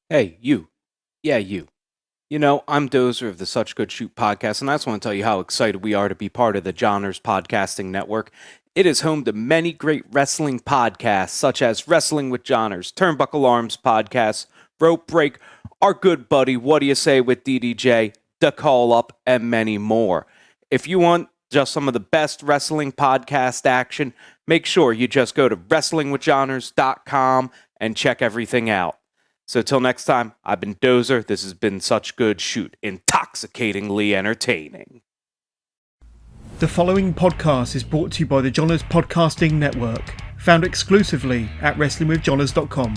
Hey, you. Yeah, you. I'm Dozer of the Such Good Shoot podcast, and I just want to tell you how excited we are to be part of the Johners Podcasting Network. It is home to many great wrestling podcasts, such as Wrestling with Johners, Turnbuckle Arms Podcast, Rope Break, our good buddy, What Do You Say with DDJ, The Call Up, and many more. If you want just some of the best wrestling podcast action, make sure you just go to WrestlingWithJohners.com and check everything out. So till next time, I've been Dozer. This has been Such Good Shoot, intoxicatingly entertaining. The following podcast is brought to you by the Johners Podcasting Network, found exclusively at WrestlingWithJohners.com.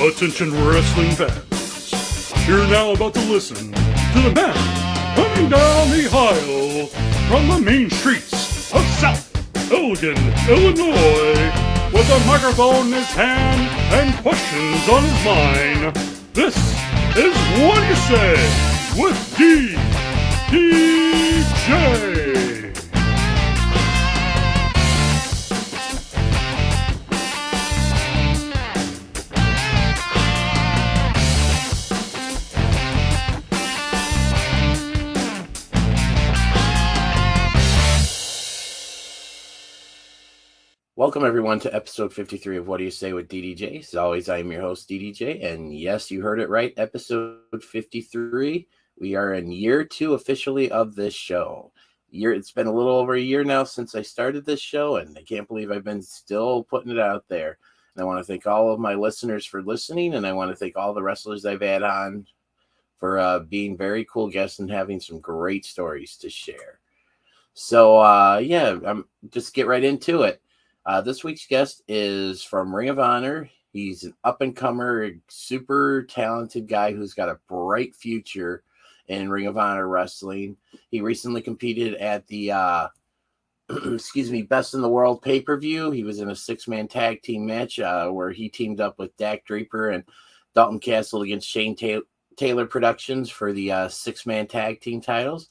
Attention wrestling fans, you're now about to listen to the man coming down the aisle from the main streets of South Elgin, Illinois, with a microphone in his hand and questions on his mind. This is What Do You Say with DDJ. Welcome, everyone, to episode 53 of What Do You Say with DDJ. As always, I am your host, DDJ, and yes, you heard it right, episode 53. We are in year 2 officially of this show. It's been a little over a year now since I started this show, and I can't believe I've been still putting it out there. And I want to thank all of my listeners for listening, and I want to thank all the wrestlers I've had on for being very cool guests and having some great stories to share. So, just get right into it. This week's guest is from Ring of Honor. He's an up-and-comer, super talented guy who's got a bright future in Ring of Honor wrestling. He recently competed at the Best in the World pay-per-view. He was in a 6-man tag team match where he teamed up with Dak Draper and Dalton Castle against Shane Taylor Productions for the 6-man tag team titles.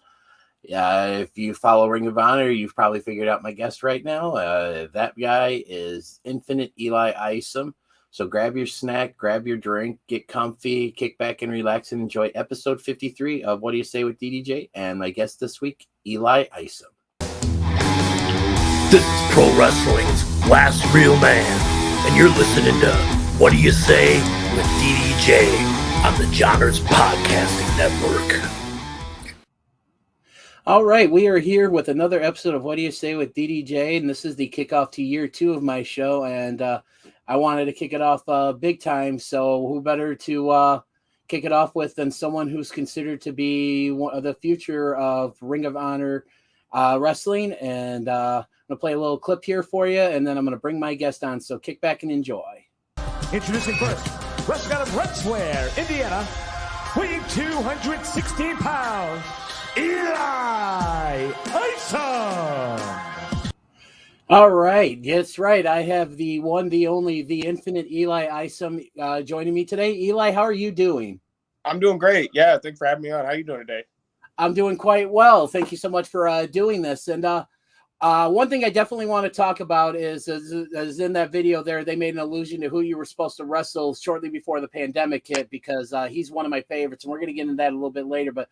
If you follow Ring of Honor, you've probably figured out my guest right now. That guy is Infinite Eli Isom. So grab your snack, grab your drink, get comfy, kick back and relax, and enjoy episode 53 of What Do You Say with DDJ? And my guest this week, Eli Isom. This is Pro Wrestling's last real man, and you're listening to What Do You Say with DDJ on the Johners Podcasting Network. All right, we are here with another episode of What Do You Say with DDJ, and this is the kickoff to year 2 of my show, and I wanted to kick it off big time, so who better to kick it off with than someone who's considered to be one of the future of Ring of Honor wrestling, and I'm going to play a little clip here for you, and then I'm going to bring my guest on, so kick back and enjoy. Introducing first, wrestling out of Red Square, Indiana, weighing 216 pounds, Eli Isom. All right. That's right. I have the one, the only, the infinite Eli Isom joining me today. Eli, how are you doing? I'm doing great. Yeah, thanks for having me on. How you doing today? I'm doing quite well. Thank you so much for doing this. And one thing I definitely want to talk about is in that video there, they made an allusion to who you were supposed to wrestle shortly before the pandemic hit, because he's one of my favorites, and we're going to get into that a little bit later. But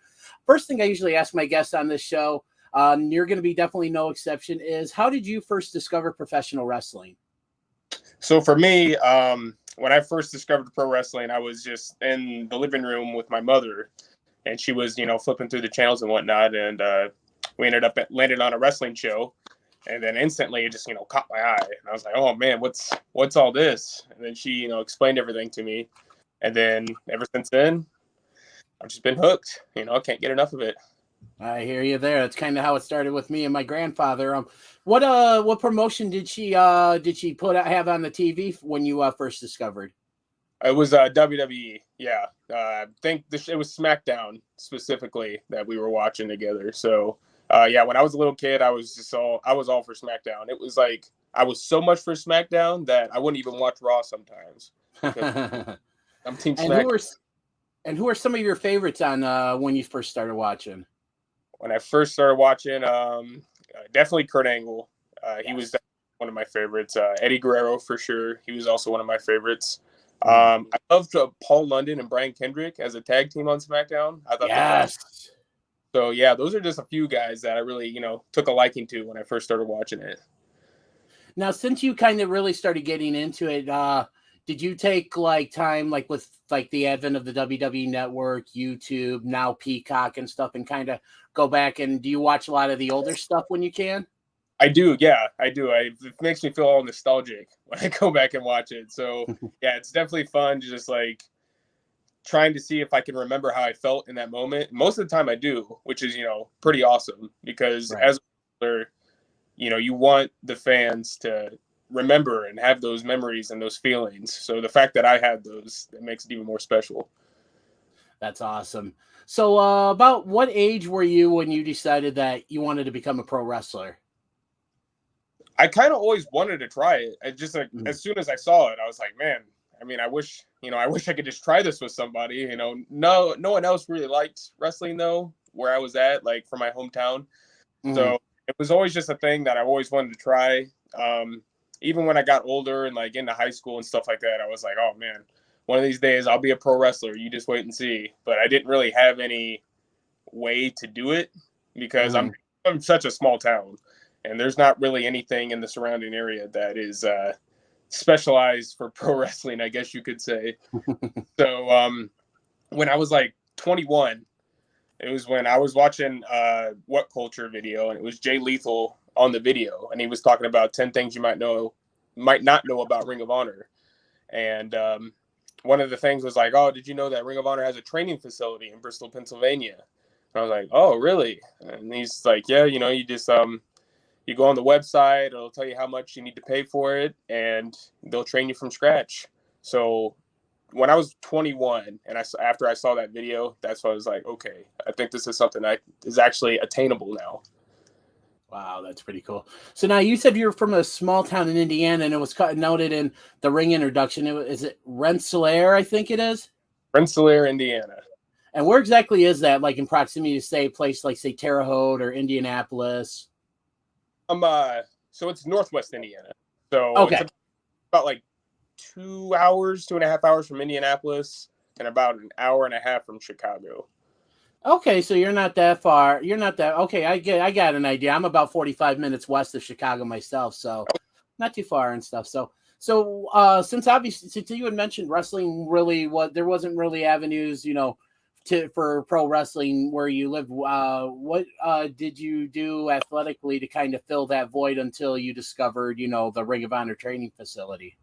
first thing I usually ask my guests on this show, you're going to be definitely no exception, is how did you first discover professional wrestling? So for me, when I first discovered pro wrestling, I was just in the living room with my mother, and she was, flipping through the channels and whatnot, and we landed on a wrestling show, and then instantly it just, caught my eye, and I was like, oh man, what's all this? And then she, explained everything to me, and then ever since then, I've just been hooked. I can't get enough of it. I hear you there. That's kind of how it started with me and my grandfather. What promotion did she have on the TV when you first discovered? It was WWE. Yeah, I think it was SmackDown specifically that we were watching together. So when I was a little kid, I was all for SmackDown. It was like I was so much for SmackDown that I wouldn't even watch Raw sometimes. I'm Team SmackDown. And who are some of your favorites on when you first started watching? When I first started watching, definitely Kurt Angle. He was one of my favorites. Eddie Guerrero for sure. He was also one of my favorites. I loved Paul London and Brian Kendrick as a tag team on SmackDown. I thought Yes. so. Yeah, those are just a few guys that I really, took a liking to when I first started watching it. Now, since you kind of really started getting into it, did you take like time, like with like the advent of the WWE Network, YouTube, now Peacock and stuff, and kind of go back and do you watch a lot of the older stuff when you can? I do, yeah, I do. It makes me feel all nostalgic when I go back and watch it. So yeah, it's definitely fun to just like trying to see if I can remember how I felt in that moment. Most of the time I do, which is, pretty awesome because as a wrestler, you want the fans to remember and have those memories and those feelings. So the fact that I had those, it makes it even more special. That's awesome. So about what age were you when you decided that you wanted to become a pro wrestler? I kind of always wanted to try it. I just like as soon as I saw it, I was like, man, I mean, I wish I could just try this with somebody. No one else really liked wrestling though, where I was at, like from my hometown. So it was always just a thing that I always wanted to try. Even when I got older and like into high school and stuff like that, I was like, oh man, one of these days I'll be a pro wrestler. You just wait and see. But I didn't really have any way to do it because I'm from such a small town. And there's not really anything in the surrounding area that is specialized for pro wrestling, I guess you could say. So when I was like 21, it was when I was watching What Culture video, and it was Jay Lethal on the video, and he was talking about 10 things you might not know about Ring of Honor. And one of the things was like, oh, did you know that Ring of Honor has a training facility in Bristol, Pennsylvania? And I was like, oh, really? And he's like, yeah, you just you go on the website, it'll tell you how much you need to pay for it, and they'll train you from scratch. So when I was 21 and after I saw that video, that's when I was like, okay, I think this is something that is actually attainable now. Wow, that's pretty cool. So now you said you're from a small town in Indiana, and it was noted in the ring introduction. Is it Rensselaer, I think it is? Rensselaer, Indiana. And where exactly is that, like in proximity to, say, a place like, say, Terre Haute or Indianapolis? So it's Northwest Indiana. So okay. It's about like 2.5 hours from Indianapolis and about an hour and a half from Chicago. Okay, so you're not that far. Okay, I got an idea. I'm about 45 minutes west of Chicago myself, so not too far and stuff. So since you had mentioned wrestling, really there wasn't really avenues, for pro wrestling where you live. What did you do athletically to kind of fill that void until you discovered, the Ring of Honor training facility?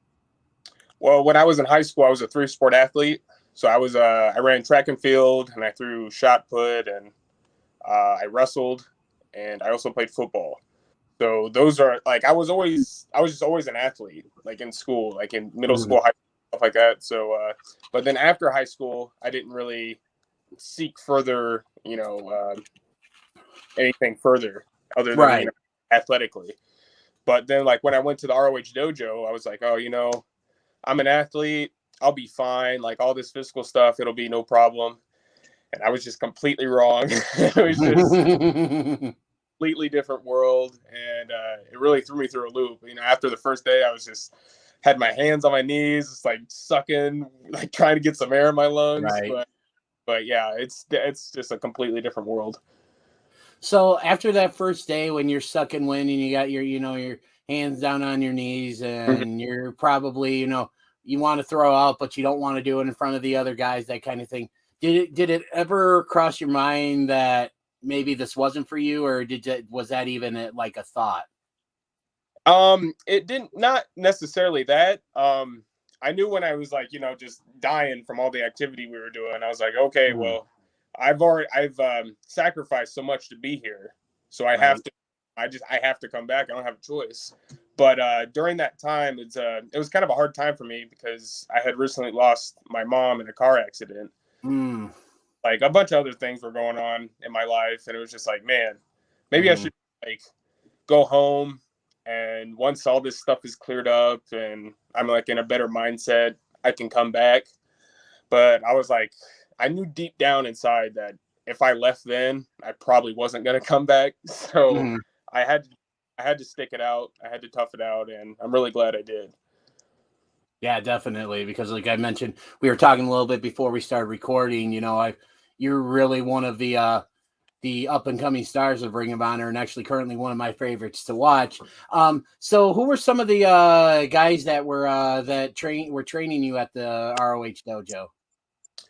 Well, when I was in high school, I was a 3-sport athlete. So I ran track and field, and I threw shot put, and I wrestled, and I also played football. So those are like I was just always an athlete, like in school, like in middle school, high school, stuff like that. So, but then after high school, I didn't really seek further, anything further other than athletically. But then, like when I went to the ROH dojo, I was like, oh, I'm an athlete. I'll be fine. Like all this physical stuff, it'll be no problem. And I was just completely wrong. It was just a completely different world. And it really threw me through a loop. After the first day, I was just had my hands on my knees, just like sucking, like trying to get some air in my lungs. Right. But yeah, it's just a completely different world. So after that first day when you're sucking wind and you got your hands down on your knees and you're probably, you want to throw out, but you don't want to do it in front of the other guys, that kind of thing. Did it ever cross your mind that maybe this wasn't for you, or was that even like a thought? It didn't, not necessarily that. I knew when I was like, just dying from all the activity we were doing, I was like, okay, well, I've sacrificed so much to be here. So I have to come back. I don't have a choice. But during that time, it was kind of a hard time for me because I had recently lost my mom in a car accident. Like a bunch of other things were going on in my life. And it was just like, man, maybe I should like go home. And once all this stuff is cleared up and I'm like in a better mindset, I can come back. But I was like, I knew deep down inside that if I left then, I probably wasn't going to come back. So I had I had to stick it out. I had to tough it out, and I'm really glad I did. Yeah, definitely. Because like I mentioned, we were talking a little bit before we started recording. You're really one of the up and coming stars of Ring of Honor, and actually currently one of my favorites to watch. So who were some of the guys that were training you at the ROH dojo?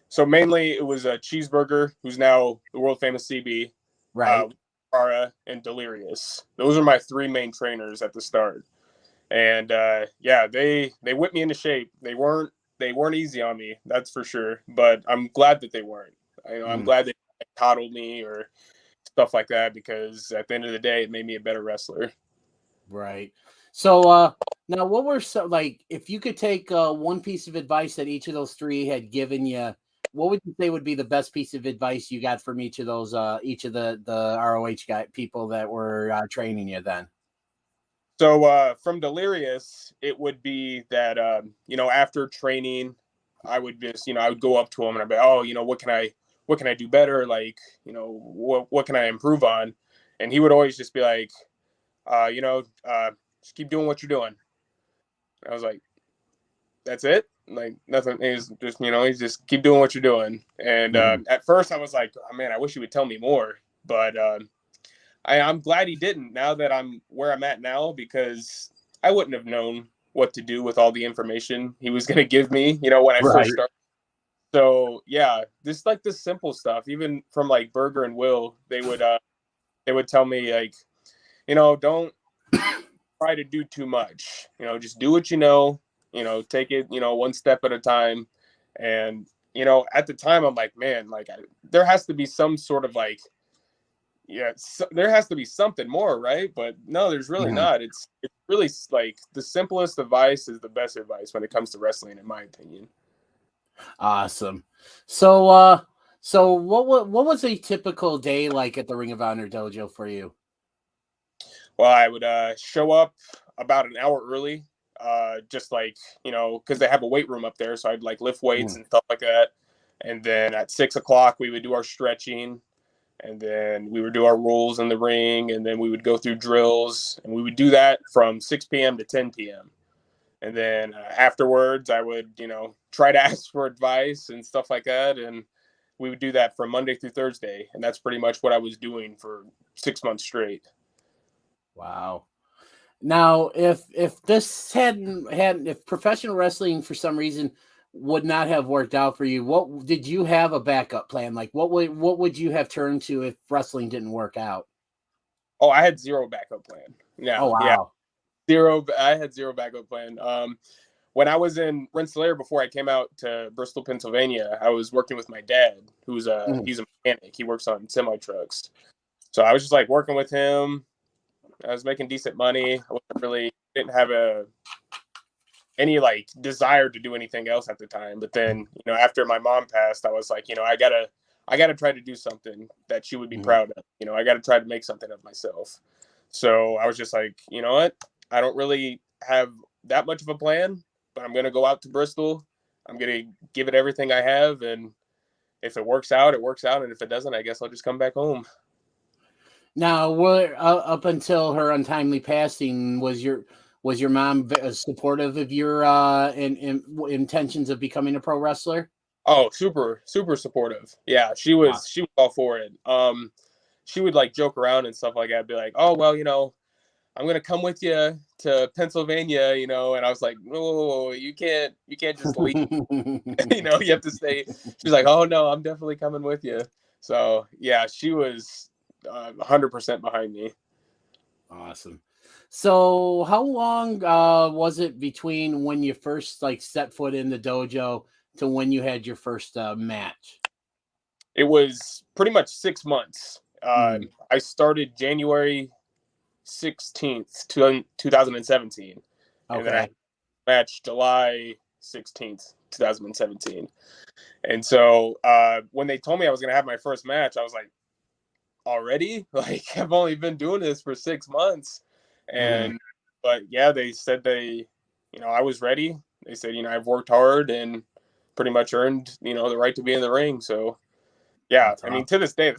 So mainly it was a Cheeseburger, who's now the world famous CB, Right. Cara, and Delirious. Those are my three main trainers at the start. And they whipped me into shape. They weren't easy on me, that's for sure. But I'm glad that they weren't. I'm glad they coddled me or stuff like that, because at the end of the day, it made me a better wrestler. Right. So now, what were if you could take one piece of advice that each of those three had given you, what would you say would be the best piece of advice you got from each of those each of the ROH people that were training you then? So from Delirious, it would be that after training, I would just I would go up to him and I'd be, oh, what can I do better? Like, what can I improve on? And he would always just be like, just keep doing what you're doing. I was like, that's it? Like, nothing. He's just keep doing what you're doing. And at first I was like, oh man, I wish he would tell me more. But I'm glad he didn't, now that I'm where I'm at now, because I wouldn't have known what to do with all the information he was going to give me, when I first started. So yeah, just like the simple stuff, even from like Burger and Will, they would tell me like, don't try to do too much, just do what take it, one step at a time. And, at the time I'm like, man, like there has to be some sort of like, there has to be something more, right? But no, there's really not. It's really like the simplest advice is the best advice when it comes to wrestling, in my opinion. Awesome. So what was a typical day like at the Ring of Honor dojo for you? Well, I would show up about an hour early, just like, because they have a weight room up there, so I'd like lift weights and stuff like that. And then at 6 o'clock we would do our stretching. And then we would do our rolls in the ring, and then we would go through drills, and we would do that from 6 p.m. to 10 p.m. And then afterwards, I would, try to ask for advice and stuff like that. And we would do that from Monday through Thursday. And that's pretty much what I was doing for 6 months straight. Wow. Now, if this if professional wrestling for some reason would not have worked out for you, what did you have a backup plan? Like what would you have turned to if wrestling didn't work out? Oh, I had zero backup plan. Yeah. Oh, wow. Yeah. Zero. I had zero backup plan. When I was in Rensselaer, before I came out to Bristol, Pennsylvania, I was working with my dad, who's he's a mechanic. He works on semi trucks. So I was just like working with him. I was making decent money. I didn't have any like desire to do anything else at the time. But then, after my mom passed, I was like, I gotta try to do something that she would be proud of. I gotta try to make something of myself. So I was just like, you know what? I don't really have that much of a plan, but I'm gonna go out to Bristol. I'm gonna give it everything I have, and if it works out, it works out, and if it doesn't, I guess I'll just come back home. Now, up until her untimely passing, was your mom supportive of your intentions of becoming a pro wrestler? Oh, super, super supportive. Yeah, she was all for it. She would like joke around and stuff like that, be like, "Oh, well, I'm gonna come with you to Pennsylvania," and I was like, "No, you can't just leave." You have to stay. She's like, "Oh no, I'm definitely coming with you." So yeah, she was 100% behind me. Awesome. So how long was it between when you first set foot in the dojo to when you had your first match? It was pretty much 6 months. I started January 16th, 2017. Okay. And then I matched July 16th, 2017. And so when they told me I was going to have my first match, I was like, already? Like, I've only been doing this for 6 months. But yeah, they said I was ready. They said, I've worked hard and pretty much earned, the right to be in the ring. So yeah, I mean, to this day,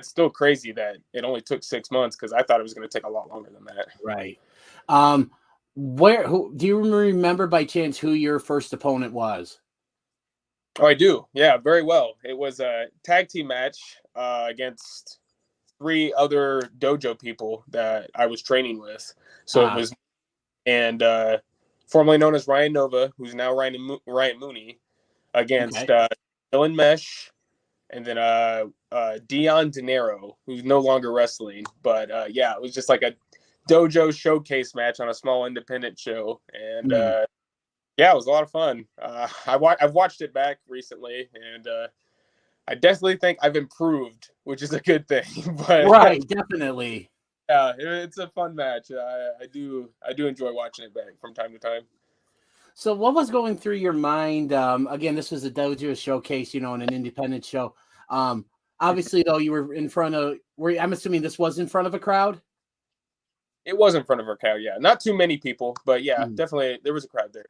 it's still crazy that it only took 6 months because I thought it was going to take a lot longer than that. Right. Who do you remember by chance who your first opponent was? Oh, I do. Yeah, very well. It was a tag team match against 3 other dojo people that I was training with. So it was, and formerly known as Ryan Nova, who's now Ryan Mooney, against Dylan Mesh, and then Dion De Niro, who's no longer wrestling. But yeah, it was just like a dojo showcase match on a small independent show, and yeah, it was a lot of fun. I've watched it back recently, and I definitely think I've improved, which is a good thing. But right, definitely. Yeah, it's a fun match. I do enjoy watching it back from time to time. So what was going through your mind? Again, this was a dojo showcase, in an independent show. Obviously, though, you were in front of. I'm assuming this was in front of a crowd. It was in front of a crowd, yeah. Not too many people, but yeah, definitely there was a crowd there.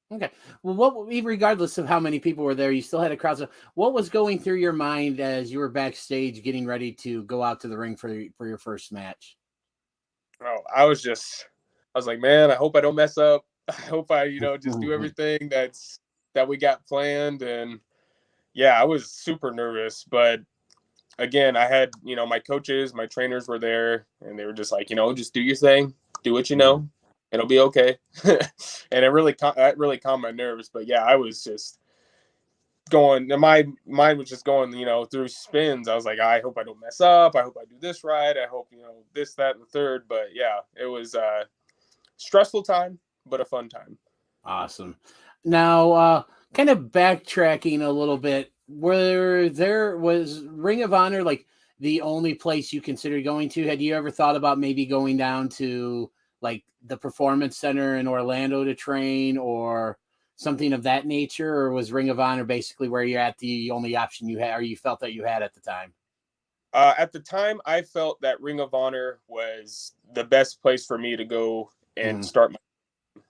Okay. Well, regardless of how many people were there, you still had a crowd. So what was going through your mind as you were backstage getting ready to go out to the ring for your first match? Oh, I was like, man, I hope I don't mess up. I hope I, just do everything that we got planned. And yeah, I was super nervous, but again, I had, my coaches, my trainers were there, and they were just like, just do your thing, do what you know, it'll be okay. And it really calmed my nerves. But yeah, I was just going, my mind was just going, through spins. I was like, I hope I don't mess up. I hope I do this right. I hope, this, that, and the third. But yeah, it was a stressful time, but a fun time. Awesome. Now, kind of backtracking a little bit, was Ring of Honor like the only place you considered going to? Had you ever thought about maybe going down to like the Performance Center in Orlando to train or something of that nature? Or was Ring of Honor basically where you're at the only option you had, or you felt that you had at the time? At the time, I felt that Ring of Honor was the best place for me to go and start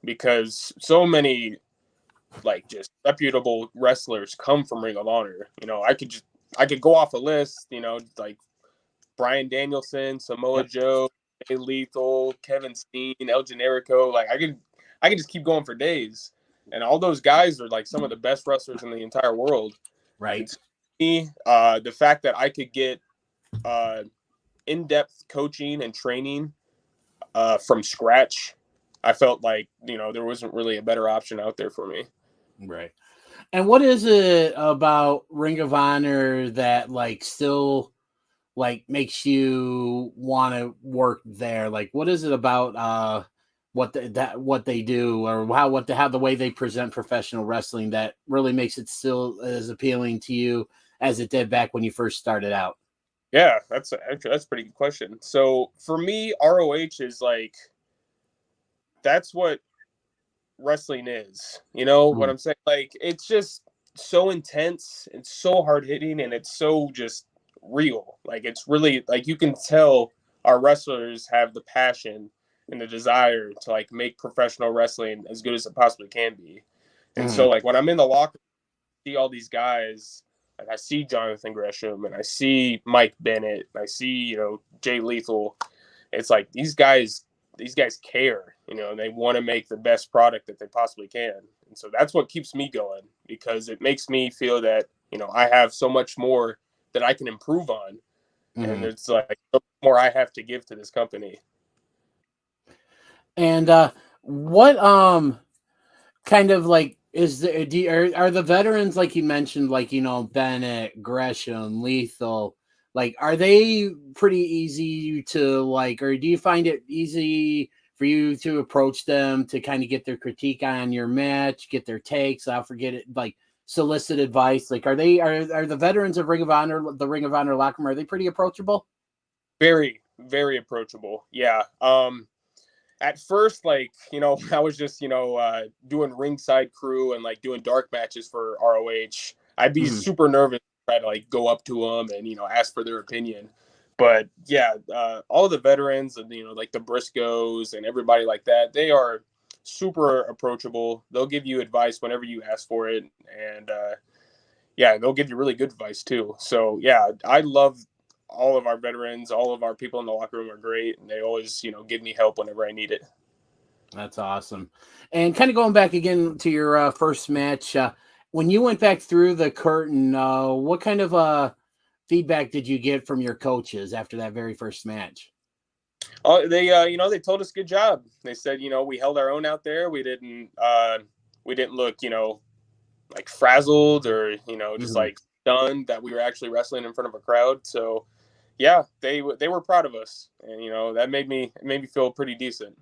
because so many like just reputable wrestlers come from Ring of Honor. I could go off a list, like Bryan Danielson, Samoa Joe, Jay Lethal, Kevin Steen, El Generico. Like I could just keep going for days. And all those guys are like some of the best wrestlers in the entire world. Right. And the fact that I could get in-depth coaching and training from scratch, I felt like, there wasn't really a better option out there for me. Right. And what is it about Ring of Honor that like still like makes you want to work there? Like, what is it about what they do, or how the way they present professional wrestling that really makes it still as appealing to you as it did back when you first started out? Yeah, that's a pretty good question. So for me, ROH is like, that's what wrestling is. You know what I'm saying? Like, it's just so intense and so hard hitting, and it's so just real. Like, it's really like you can tell our wrestlers have the passion and the desire to like make professional wrestling as good as it possibly can be. And so like when I'm in the locker room, I see all these guys, like I see Jonathan Gresham and I see Mike Bennett, and I see, Jay Lethal. It's like these guys care, and they want to make the best product that they possibly can. And so that's what keeps me going, because it makes me feel that, I have so much more that I can improve on. And it's like so much more I have to give to this company. And what kind of like is there? Are the veterans, like you mentioned, like Bennett, Gresham, Lethal, like are they pretty easy to like, or do you find it easy for you to approach them to kind of get their critique on your match, get their takes? I'll forget it, like solicit advice. Like are the veterans of Ring of Honor, the Ring of Honor locker room, are they pretty approachable? Very, very approachable. Yeah. At first, like, I was just, doing ringside crew and like doing dark matches for ROH. I'd be super nervous to try to like go up to them and, ask for their opinion. But yeah, all the veterans and, like the Briscoes and everybody like that, they are super approachable. They'll give you advice whenever you ask for it. And yeah, they'll give you really good advice too. So yeah, I love all of our veterans, all of our people in the locker room are great, and they always, give me help whenever I need it. That's awesome. And kind of going back again to your first match, when you went back through the curtain, what kind of feedback did you get from your coaches after that very first match? Oh, they told us good job. They said, we held our own out there. We didn't look, like frazzled or, just like stunned that we were actually wrestling in front of a crowd. So yeah, they were proud of us, and that made me feel pretty decent.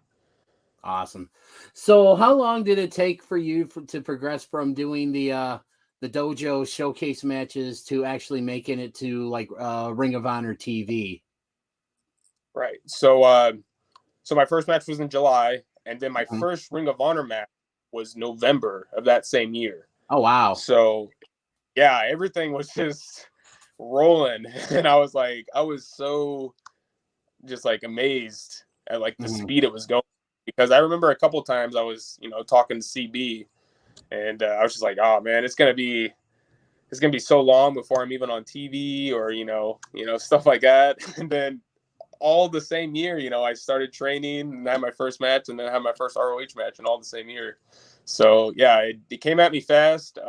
Awesome. So how long did it take for you to progress from doing the dojo showcase matches to actually making it to like Ring of Honor TV? Right. So my first match was in July, and then my first Ring of Honor match was November of that same year. Oh, wow. So yeah, everything was just rolling. And I was so just like amazed at like the speed it was going, because I remember a couple times I was, talking to CB, and I was just like, oh man, it's going to be so long before I'm even on TV or, stuff like that. And then all the same year, I started training and had my first match, and then had my first ROH match, and all the same year. So yeah, it came at me fast.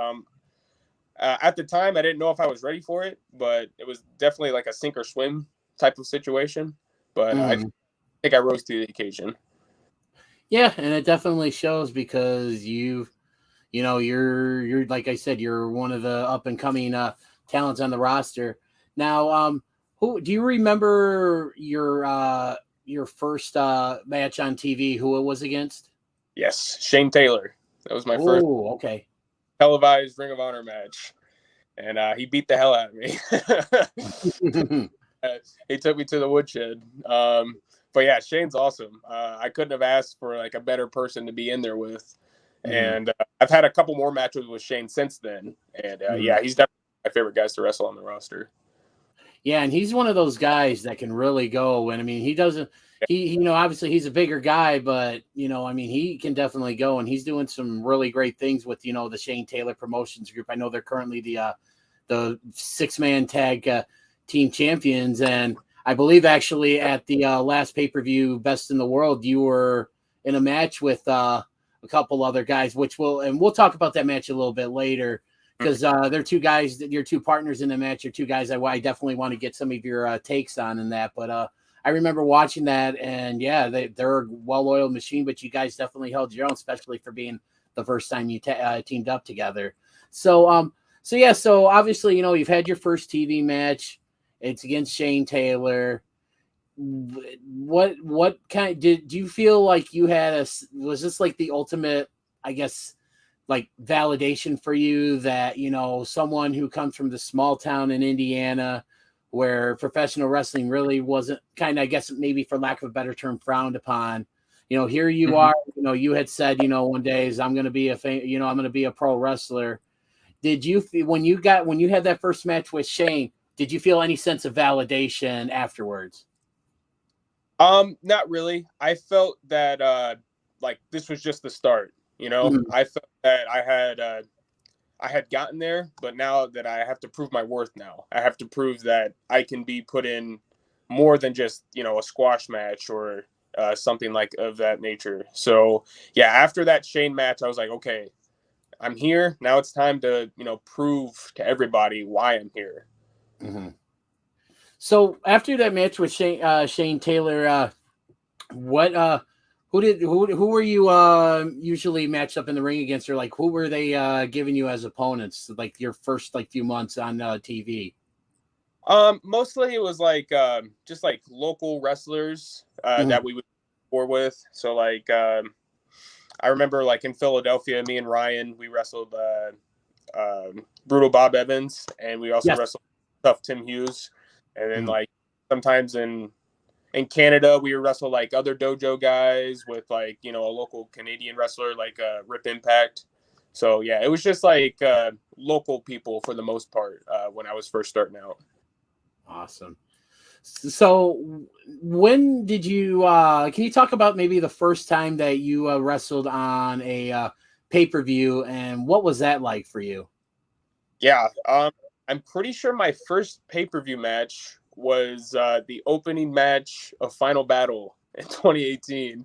At the time, I didn't know if I was ready for it, but it was definitely like a sink or swim type of situation. But I think I rose to the occasion. Yeah, and it definitely shows, because you're like I said, you're one of the up and coming talents on the roster. Now, who do you remember your first match on TV? Who it was against? Yes, Shane Taylor. That was my first televised Ring of Honor match, and he beat the hell out of me. He took me to the woodshed. But yeah, Shane's awesome. I couldn't have asked for like a better person to be in there with. And I've had a couple more matches with Shane since then. And yeah, he's definitely my favorite guys to wrestle on the roster. Yeah, and he's one of those guys that can really go. And I mean, he obviously he's a bigger guy, but he can definitely go, and he's doing some really great things with, the Shane Taylor Promotions group. I know they're currently the 6-man tag team champions, and I believe actually at the last pay-per-view Best in the World, you were in a match with a couple other guys, we'll talk about that match a little bit later, because they're two guys, your two partners in the match, are two guys I definitely want to get some of your takes on in that. But I remember watching that, and yeah, they're a well-oiled machine, but you guys definitely held your own, especially for being the first time you teamed up together. So obviously, you've had your first TV match. It's against Shane Taylor. What kind do you feel like you had was this like the ultimate, I guess, like validation for you that, someone who comes from the small town in Indiana where professional wrestling really wasn't kind of, I guess, maybe for lack of a better term, frowned upon, here you are, you had said, one day I'm going to be I'm going to be a pro wrestler. Did you, when you had that first match with Shane, did you feel any sense of validation afterwards? Not really. I felt that like this was just the start. I felt that I had gotten there, but now that I have to prove my worth now. I have to prove that I can be put in more than just, a squash match or something like of that nature. So yeah, after that Shane match, I was like, okay, I'm here. Now it's time to, prove to everybody why I'm here. So after that match with Shane Taylor, who were you usually matched up in the ring against, or like who were they giving you as opponents, like your first few months on TV? Mostly it was like just like local wrestlers that we would war with. So like I remember like in Philadelphia, me and Ryan, we wrestled Brutal Bob Evans, and we also wrestled Tough Tim Hughes. And then like sometimes in Canada, we wrestle like other dojo guys with like, a local Canadian wrestler like Rip Impact. So yeah, it was just like local people for the most part when I was first starting out. Awesome. So when did you can you talk about maybe the first time that you wrestled on a pay-per-view, and what was that like for you? Yeah, I'm pretty sure my first pay-per-view match was the opening match of Final Battle in 2018,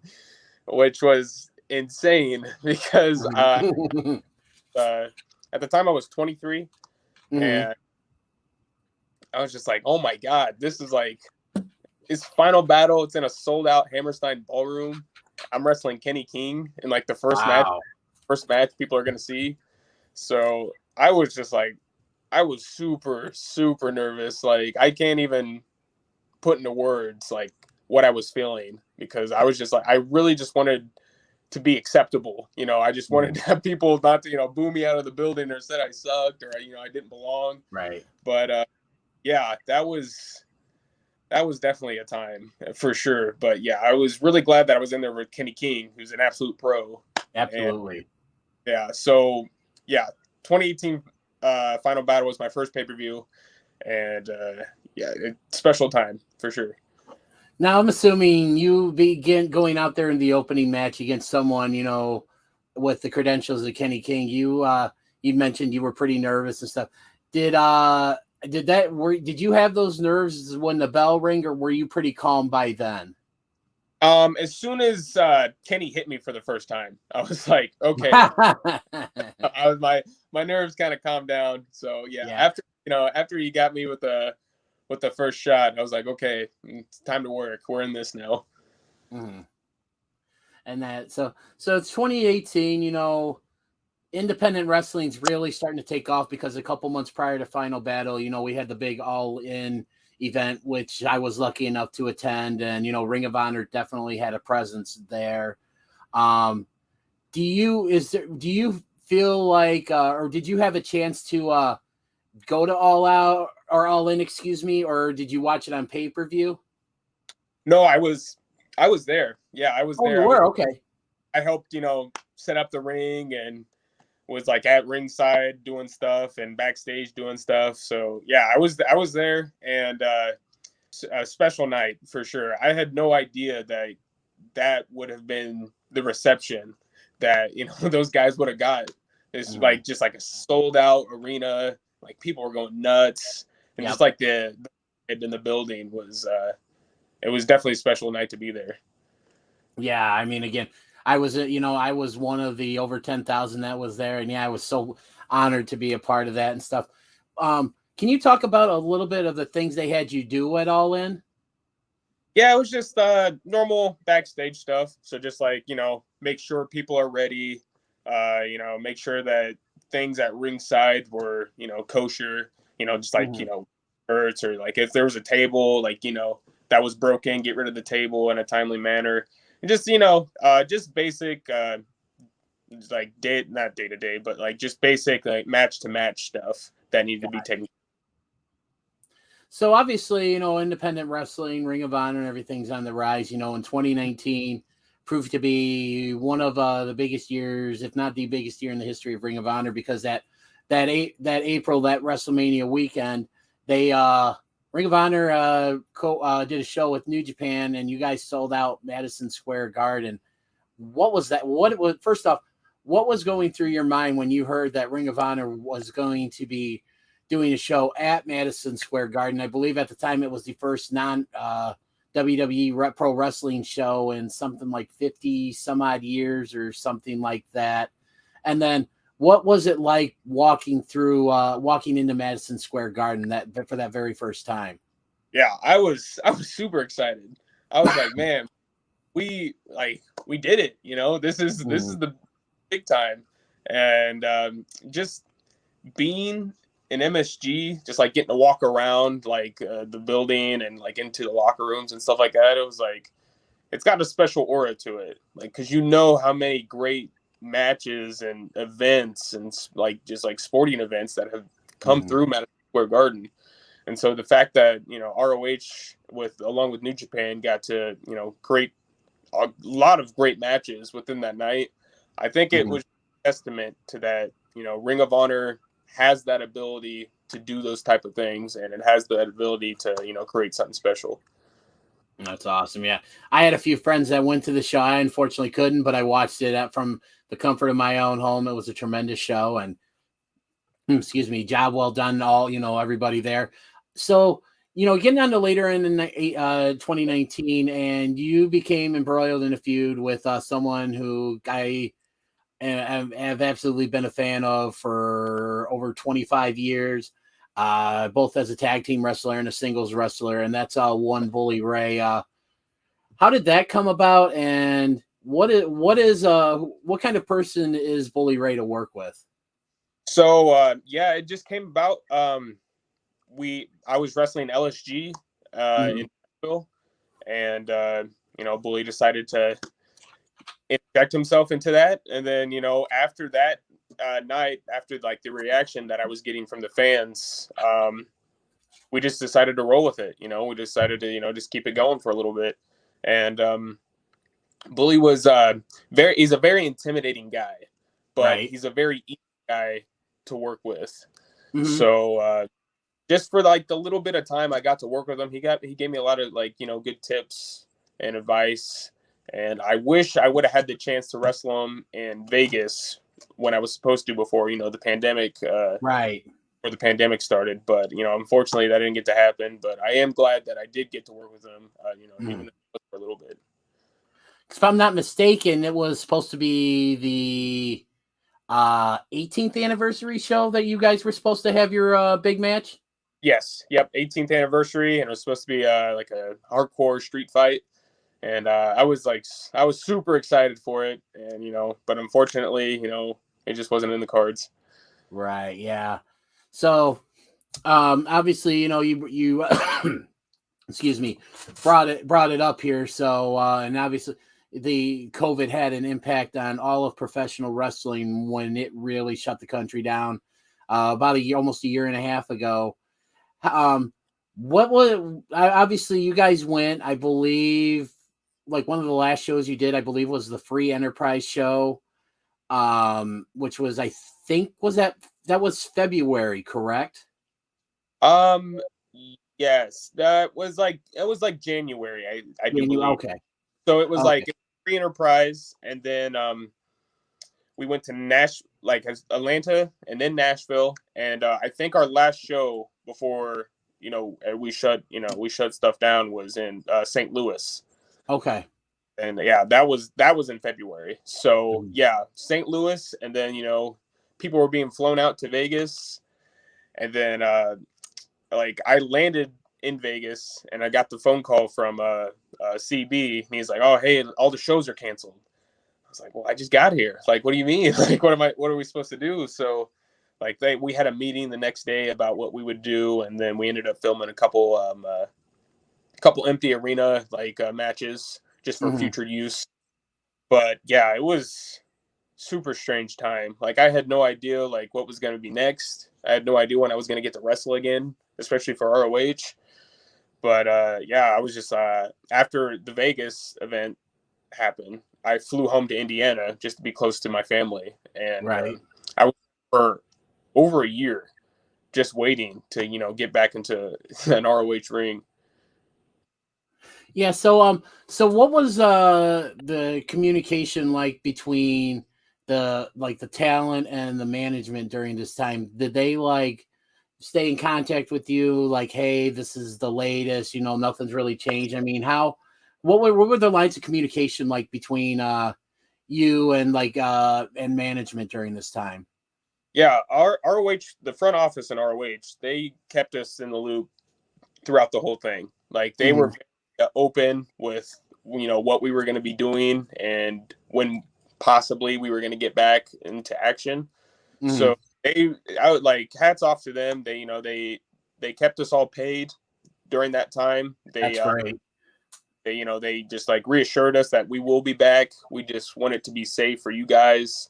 which was insane because at the time I was 23, and I was just like, oh my God, this is like, it's Final Battle. It's in a sold out Hammerstein ballroom. I'm wrestling Kenny King in like the first match people are going to see. So I was just like, I was super, super nervous. Like, I can't even put into words like what I was feeling, because I was just like, I really just wanted to be acceptable. You know, I just wanted to have people not to, you know, boo me out of the building or said I sucked or, you know, I didn't belong. Right. But yeah, that was definitely a time for sure. But yeah, I was really glad that I was in there with Kenny King, who's an absolute pro. Absolutely. And yeah. So yeah, 2018 Final Battle was my first pay-per-view, and yeah, special time for sure. Now I'm assuming you begin going out there in the opening match against someone, you know, with the credentials of Kenny King. You mentioned you were pretty nervous and stuff. Did you have those nerves when the bell rang, or were you pretty calm by then? As soon as Kenny hit me for the first time, I was like, okay. My nerves kind of calmed down. So yeah, after he got me with the first shot, I was like, okay, it's time to work. We're in this now. Mm-hmm. And that so it's 2018. You know, independent wrestling's really starting to take off, because a couple months prior to Final Battle, you know, we had the big All In event, which I was lucky enough to attend, and you know, Ring of Honor definitely had a presence there. Do you feel like, or did you have a chance to go to All Out or All In, excuse me, or did you watch it on pay-per-view? No, I was there. Yeah, I was there. You were? Okay. I helped, you know, set up the ring and was like at ringside doing stuff and backstage doing stuff. So yeah, I was there, and a special night for sure. I had no idea that would have been the reception that, you know, those guys would have got. It's like just like a sold out arena, like people were going nuts, and just like the in the building was it was definitely a special night to be there. Yeah, I mean, again, I was one of the over 10,000 that was there, and yeah, I was so honored to be a part of that and stuff. Can you talk about a little bit of the things they had you do at All In? Yeah, it was just normal backstage stuff. So just like, you know, make sure people are ready, you know, make sure that things at ringside were, you know, kosher, you know, just like, you know, hurts, or like if there was a table, like, you know, that was broken, get rid of the table in a timely manner. And just, you know, just basic, like not day to day, but like just basic, like match to match stuff that needed to be taken. So obviously, you know, independent wrestling, Ring of Honor, and everything's on the rise. You know, in 2019 proved to be one of the biggest years, if not the biggest year in the history of Ring of Honor, because that April, that WrestleMania weekend, they Ring of Honor did a show with New Japan, and you guys sold out Madison Square Garden. What was that? First off, what was going through your mind when you heard that Ring of Honor was going to be doing a show at Madison Square Garden? I believe at the time it was the first WWE pro wrestling show in something like 50 some odd years or something like that. And then what was it like walking into Madison Square Garden for that very first time? Yeah, I was super excited. I was like, man, we did it. You know, this is the big time. And just being in MSG, just like getting to walk around like the building and like into the locker rooms and stuff like that, it was like, it's got a special aura to it. Like, cause you know how many great matches and events and like just like sporting events that have come through Madison Square Garden. And so the fact that, you know, ROH along with New Japan got to, you know, create a lot of great matches within that night, I think it was a testament to that, you know, Ring of Honor has that ability to do those type of things, and it has that ability to, you know, create something special. That's awesome. Yeah. I had a few friends that went to the show. I unfortunately couldn't, but I watched it from the comfort of my own home. It was a tremendous show, and excuse me, job well done, all, you know, everybody there. So getting on to later in 2019, and you became embroiled in a feud with someone who I have absolutely been a fan of for over 25 years, both as a tag team wrestler and a singles wrestler, and that's one Bully Ray. How did that come about, and what kind of person is Bully Ray to work with? So it just came about. I was wrestling LSG in Nashville, and Bully decided to inject himself into that, and then after that night, after like the reaction that I was getting from the fans, we just decided to roll with it. We decided to just keep it going for a little bit, and Bully was he's a very intimidating guy, but Right. he's a very easy guy to work with. Mhm. So just for like the little bit of time I got to work with him, he gave me a lot of good tips and advice. And I wish I would have had the chance to wrestle him in Vegas when I was supposed to before the pandemic Right. where the pandemic started. But unfortunately that didn't get to happen. But I am glad that I did get to work with him. Even for a little bit. If I'm not mistaken, it was supposed to be the 18th anniversary show that you guys were supposed to have your big match. Yes. Yep. 18th anniversary, and it was supposed to be like a hardcore street fight. And I was super excited for it, and but unfortunately, it just wasn't in the cards. Right. Yeah. So, obviously, you excuse me, brought it up here. So, and obviously, the COVID had an impact on all of professional wrestling when it really shut the country down about almost a year and a half ago. What was obviously you guys went, I believe, like one of the last shows you did, I believe, was the Free Enterprise show, which was, I think, that was February, correct? Yes, it was like January, I do believe. Okay. So it was Okay. like Free Enterprise, and then we went to Atlanta, and then Nashville, and I think our last show before we shut stuff down was in St. Louis. Okay. And yeah, that was in February. So yeah, St. Louis, and then people were being flown out to Vegas, and then I landed in Vegas, and I got the phone call from CB, and he's like, "Oh, hey, all the shows are canceled." I was like, "Well, I just got here. Like, what do you mean? Like, what are we supposed to do?" So, we had a meeting the next day about what we would do, and then we ended up filming a couple empty arena matches just for future use. But yeah, it was super strange time. I had no idea what was going to be next. I had no idea when I was going to get to wrestle again, especially for ROH. But I was just after the Vegas event happened, I flew home to Indiana just to be close to my family, and I was for over a year just waiting to get back into an ROH ring. Yeah. So what was the communication like between the talent and the management during this time? Did they stay in contact with you? Like, hey, this is the latest. Nothing's really changed. I mean, what were the lines of communication like between you and and management during this time? Yeah, our ROH, the front office in ROH, they kept us in the loop throughout the whole thing. They were open with what we were going to be doing and when possibly we were going to get back into action. So I would hats off to them. They kept us all paid during that time. That's great. They just reassured us that we will be back. We just want it to be safe for you guys.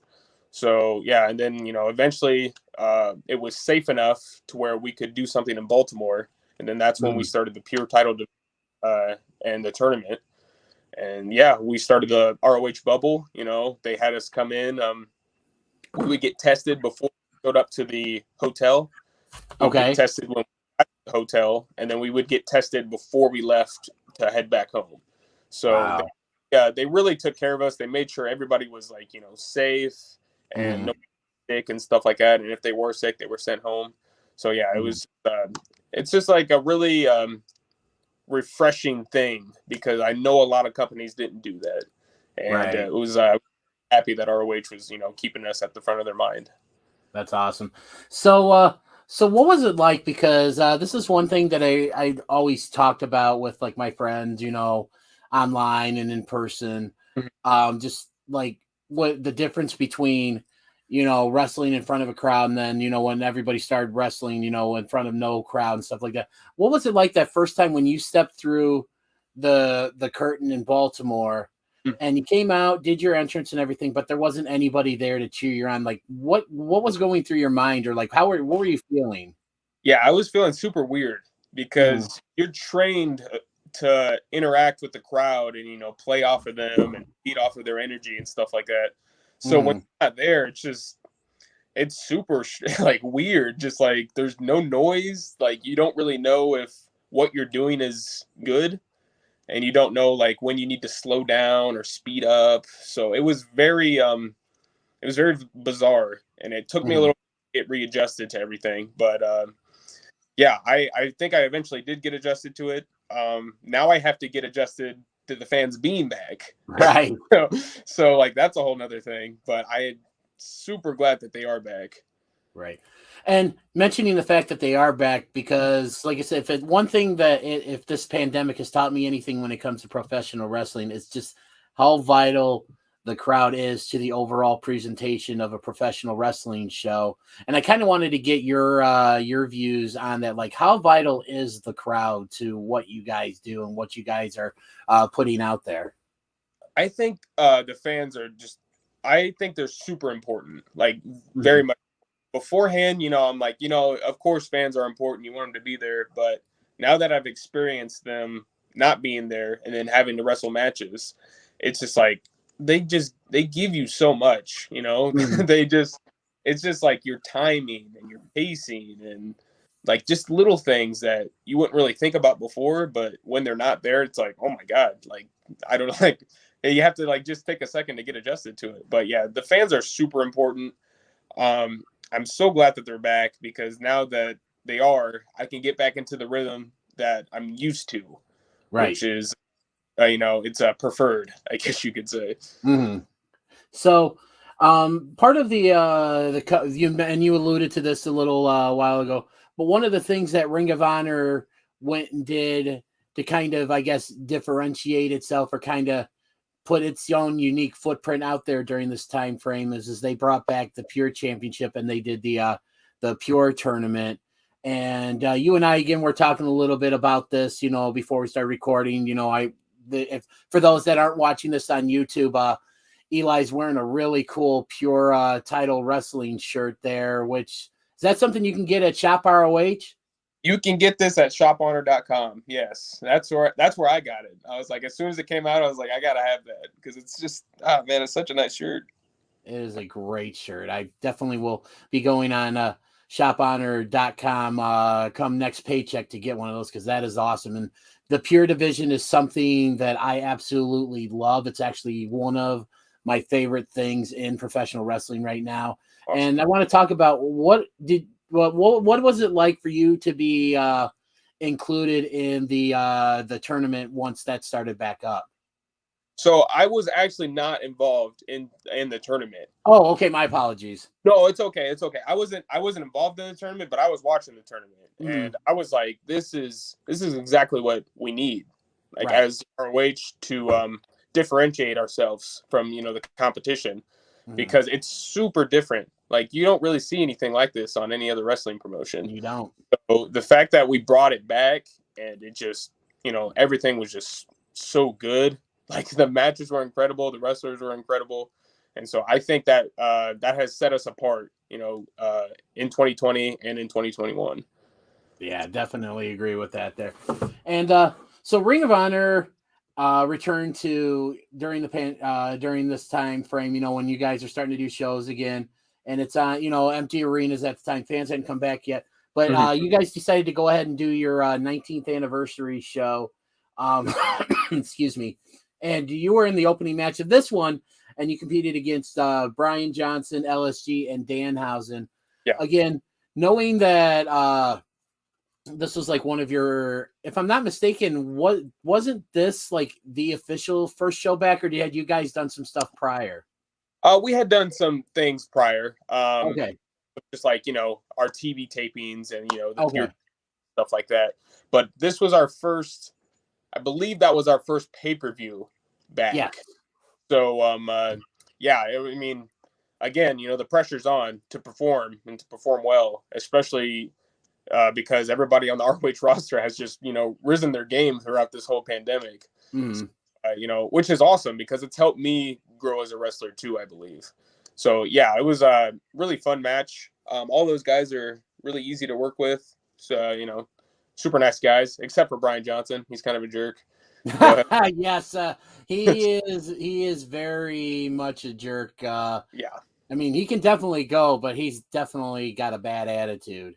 So yeah, and then eventually it was safe enough to where we could do something in Baltimore, and then that's when we started the pure title and the tournament. And yeah, we started the ROH bubble. They had us come in. We would get tested before we showed up to the hotel. We'd get tested when we got to the hotel, and then we would get tested before we left to head back home. So they really took care of us. They made sure everybody was safe and nobody was sick and stuff like that. And if they were sick, they were sent home. So yeah, it was it's just like a really refreshing thing, because I know a lot of companies didn't do that, and Right. it was happy that ROH was keeping us at the front of their mind. That's awesome. So so what was it like? Because this is one thing that I always talked about with like my friends, online and in person. Just like what the difference between wrestling in front of a crowd, and then when everybody started wrestling in front of no crowd and stuff like that. What was it like that first time when you stepped through the curtain in Baltimore and you came out, did your entrance and everything, but there wasn't anybody there to cheer you on? Like what was going through your mind, or like what were you feeling? Yeah, I was feeling super weird, because you're trained to interact with the crowd and play off of them and feed off of their energy and stuff like that. So when you're not there, it's super like weird. Just like there's no noise. Like you don't really know if what you're doing is good, and you don't know like when you need to slow down or speed up. So it was very bizarre, and it took me a little to get readjusted to everything. But yeah, I think I eventually did get adjusted to it. Now I have to get adjusted to the fans being back. Right. So like that's a whole nother thing. But I super glad that they are back. Right. And mentioning the fact that they are back, because like I said, one thing that if this pandemic has taught me anything when it comes to professional wrestling, it's just how vital the crowd is to the overall presentation of a professional wrestling show. And I kind of wanted to get your views on that. Like, how vital is the crowd to what you guys do and what you guys are putting out there? I think the fans are I think they're super important, like very much. Beforehand, I'm like, of course fans are important. You want them to be there. But now that I've experienced them not being there and then having to wrestle matches, it's just like, they give you so much, it's just like your timing and your pacing and like just little things that you wouldn't really think about before. But when they're not there, it's like, oh my God, like, I don't like, you have to like just take a second to get adjusted to it. But yeah, the fans are super important. I'm so glad that they're back, because now that they are, I can get back into the rhythm that I'm used to, which is, it's preferred, I guess you could say. So, part of you alluded to this a little while ago, but one of the things that Ring of Honor went and did to kind of, I guess, differentiate itself or kind of put its own unique footprint out there during this time frame is they brought back the Pure Championship, and they did the Pure tournament. And you and I again were talking a little bit about this, before we started recording. For those that aren't watching this on YouTube, Eli's wearing a really cool Pure title wrestling shirt there. Which is that something you can get at Shop ROH? You can get this at shophonor.com. Yes, that's where I got it. I was like, as soon as it came out, I was like, I gotta have that, because it's just, man, it's such a nice shirt. It is a great shirt. I definitely will be going on shophonor.com come next paycheck to get one of those, because that is awesome. And the Pure division is something that I absolutely love. It's actually one of my favorite things in professional wrestling right now. Awesome. And I want to talk about what was it like for you to be included in the tournament once that started back up? So I was actually not involved in the tournament. Oh, okay. My apologies. No, it's okay. It's okay. I wasn't involved in the tournament, but I was watching the tournament, and I was like, this is exactly what we need, like as ROH to differentiate ourselves from the competition, because it's super different. Like, you don't really see anything like this on any other wrestling promotion. You don't. So the fact that we brought it back, and it just, everything was just so good. Like, the matches were incredible. The wrestlers were incredible. And so I think that that has set us apart, in 2020 and in 2021. Yeah, definitely agree with that there. And so Ring of Honor returned to during this time frame, when you guys are starting to do shows again. And it's on, empty arenas at the time. Fans hadn't come back yet. But you guys decided to go ahead and do your 19th anniversary show. Excuse me. And you were in the opening match of this one, and you competed against Brian Johnson, LSG, and Danhausen. Yeah. Again, knowing that this was like one of your, if I'm not mistaken, wasn't this like the official first show back, or had you guys done some stuff prior? We had done some things prior. Okay. Just like, our TV tapings and, the Okay. pure stuff like that. But this was our first, I believe that was our first pay-per-view back. Yeah. So, I mean, again, the pressure's on to perform and to perform well, especially because everybody on the ROH roster has just, risen their game throughout this whole pandemic. Mm. Which is awesome because it's helped me grow as a wrestler too, I believe. So yeah, it was a really fun match. All those guys are really easy to work with. So, super nice guys, except for Brian Johnson. He's kind of a jerk. Yes, he is very much a jerk. Yeah. I mean, he can definitely go, but he's definitely got a bad attitude.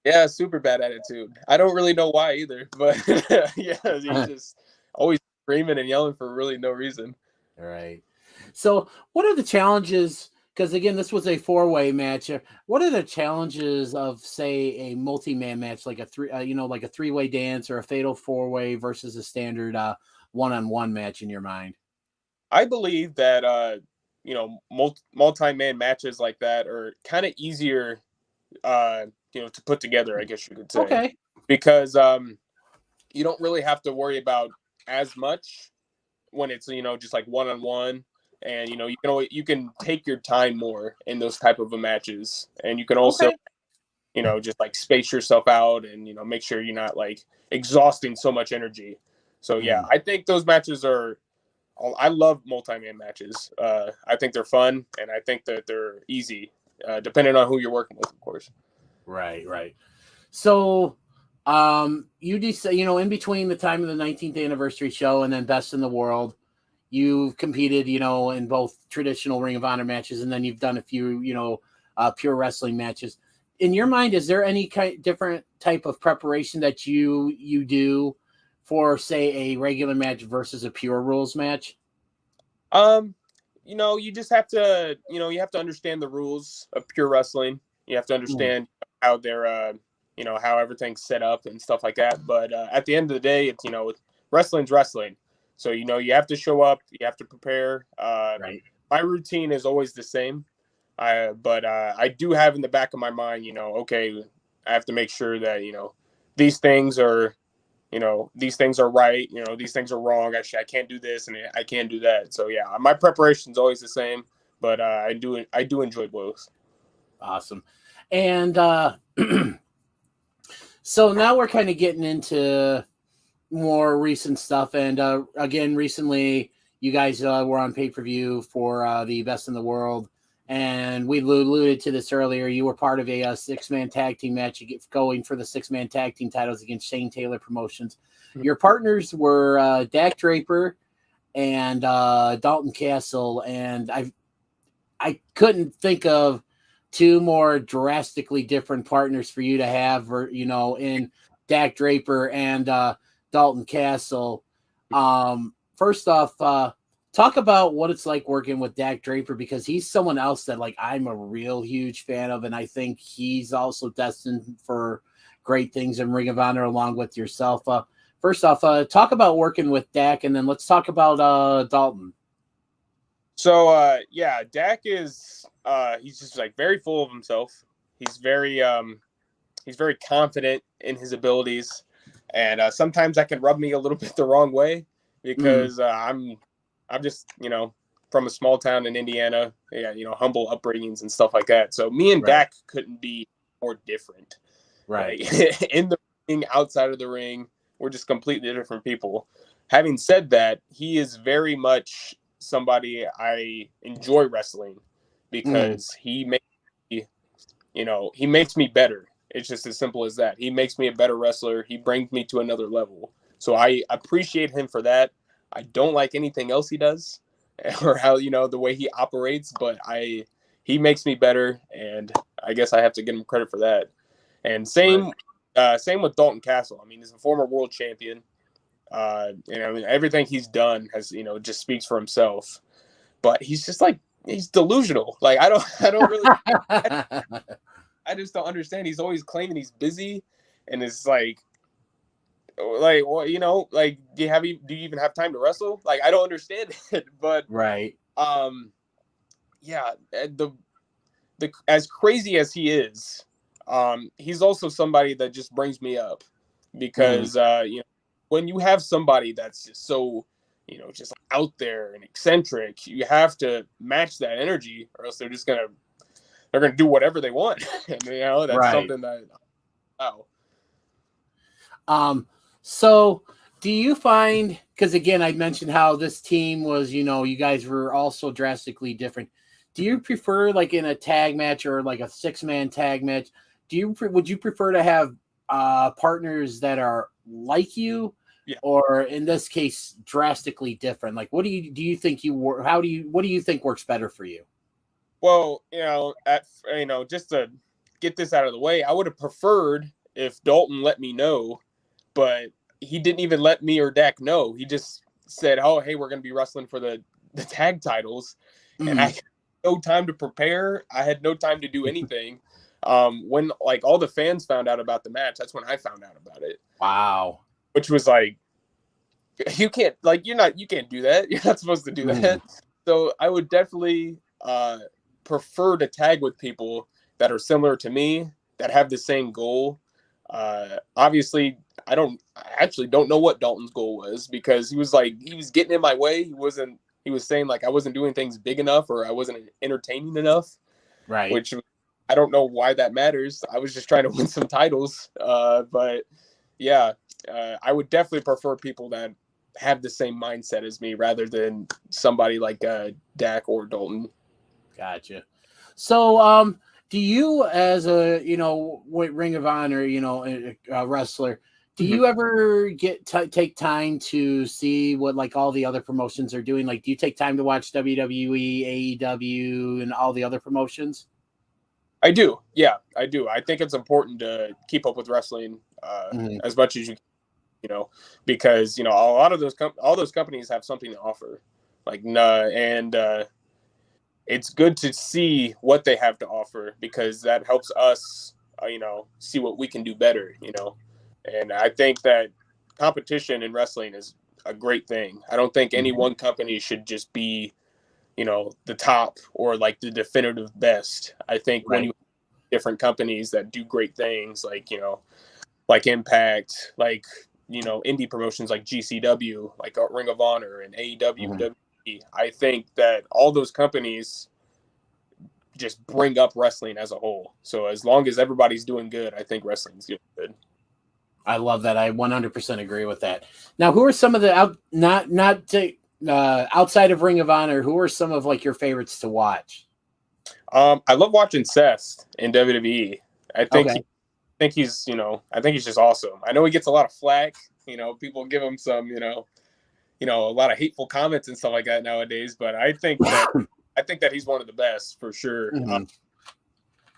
Yeah, super bad attitude. I don't really know why either, but yeah, he's just always screaming and yelling for really no reason. All right. So what are the challenges? Because again, this was a 4-way match. What are the challenges of, say, a multi-man match, like a 3-way dance or a fatal 4-way versus a standard one-on-one match in your mind? I believe that multi-man matches like that are kind of easier to put together, I guess you could say. Okay. Because you don't really have to worry about as much when it's just like one-on-one, and you can take your time more in those type of matches, and you can also just like space yourself out and make sure you're not like exhausting so much energy. So yeah, I think those matches I love multi-man matches. I think they're fun, and I think that they're easy, depending on who you're working with, of course. Right. So you decide, in between the time of the 19th anniversary show and then Best in the World, you've competed, in both traditional Ring of Honor matches, and then you've done a few, pure wrestling matches. In your mind, is there any different type of preparation that you do for, say, a regular match versus a pure rules match? You just have to, you have to understand the rules of pure wrestling. You have to understand how they're, how everything's set up and stuff like that. But at the end of the day, it's, wrestling's wrestling. So, you have to show up, you have to prepare. Right. My routine is always the same. But I do have in the back of my mind, okay, I have to make sure that, these things are, these things are right. These things are wrong. Actually, I can't do this and I can't do that. So yeah, my preparation is always the same, but I do enjoy both. Awesome. And so now we're kind of getting into more recent stuff. And again, recently you guys were on pay-per-view for the Best in the World. And we alluded to this earlier. You were part of a 6-man tag team match going for the 6-man tag team titles against Shane Taylor Promotions. Your partners were Dak Draper and Dalton Castle. And I couldn't think of two more drastically different partners for you to have, in Dak Draper and Dalton Castle. First off, talk about what it's like working with Dak Draper, because he's someone else that I'm a real huge fan of, and I think he's also destined for great things in Ring of Honor along with yourself. First off, talk about working with Dak, and then let's talk about Dalton. So Dak is he's just very full of himself. He's very confident in his abilities, and sometimes that can rub me a little bit the wrong way because I'm just, from a small town in Indiana, humble upbringings and stuff like that. So me and Dak couldn't be more different. Right. In the ring, outside of the ring, we're just completely different people. Having said that, he is very much somebody I enjoy wrestling because he makes me better. It's just as simple as that. He makes me a better wrestler. He brings me to another level. So I appreciate him for that. I don't like anything else he does or how, the way he operates, but he makes me better, and I guess I have to give him credit for that. And same with Dalton Castle. I mean, he's a former world champion. Everything he's done has, just speaks for himself, but he's just he's delusional. I don't really, I just don't understand. He's always claiming he's busy and it's like well, you know, like do you even have time to wrestle? Like I don't understand it, but Right. yeah, the as crazy as he is, he's also somebody that just brings me up because you know, when you have somebody that's just so, you know, just out there and eccentric, you have to match that energy, or else they're gonna do whatever they want. And you know, that's something that So do you find, because again, I mentioned how this team was, you know, you guys were all so drastically different. Do you prefer, like in a tag match or like a 6-man tag match, would you prefer to have partners that are like you, or in this case, drastically different? Like, what do you think what do you think works better for you? Well, you know, just to get this out of the way, I would have preferred if Dalton let me know, but he didn't even let me or Dak know. He just said, "Oh, hey, we're going to be wrestling for the tag titles," and I had no time to prepare. I had no time to do anything. When like all the fans found out about the match, that's when I found out about it. Wow. Which was like, you can't do that. You're not supposed to do that. So I would definitely prefer to tag with people that are similar to me, that have the same goal. Obviously, I actually don't know what Dalton's goal was, because he was getting in my way. He was saying like I wasn't doing things big enough, or I wasn't entertaining enough. Right. Which I don't know why that matters. I was just trying to win some titles. But yeah, I would definitely prefer people that have the same mindset as me, rather than somebody like Dak or Dalton. Gotcha. So, do you, as a, you know, Ring of Honor, you know, a wrestler, do you ever take time to see what like all the other promotions are doing? Like, do you take time to watch WWE, AEW, and all the other promotions? I do. Yeah, I do. I think it's important to keep up with wrestling as much as you know, because, you know, a lot of all those companies have something to offer. Like, it's good to see what they have to offer, because that helps us, you know, see what we can do better, you know. And I think that competition in wrestling is a great thing. I don't think any one company should just be, you know, the top or like the definitive best. I think when you have different companies that do great things, like, you know, like Impact, like, you know, indie promotions like GCW, like Ring of Honor and AEW, I think that all those companies just bring up wrestling as a whole. So as long as everybody's doing good, I think wrestling's good. I love that. I 100% agree with that. Now, who are some of the outside of Ring of Honor, who are some of like your favorites to watch? I love watching Seth in WWE. I think he's just awesome. I know he gets a lot of flack. You know, people give him some, you know, a lot of hateful comments and stuff like that nowadays. But I think that he's one of the best for sure.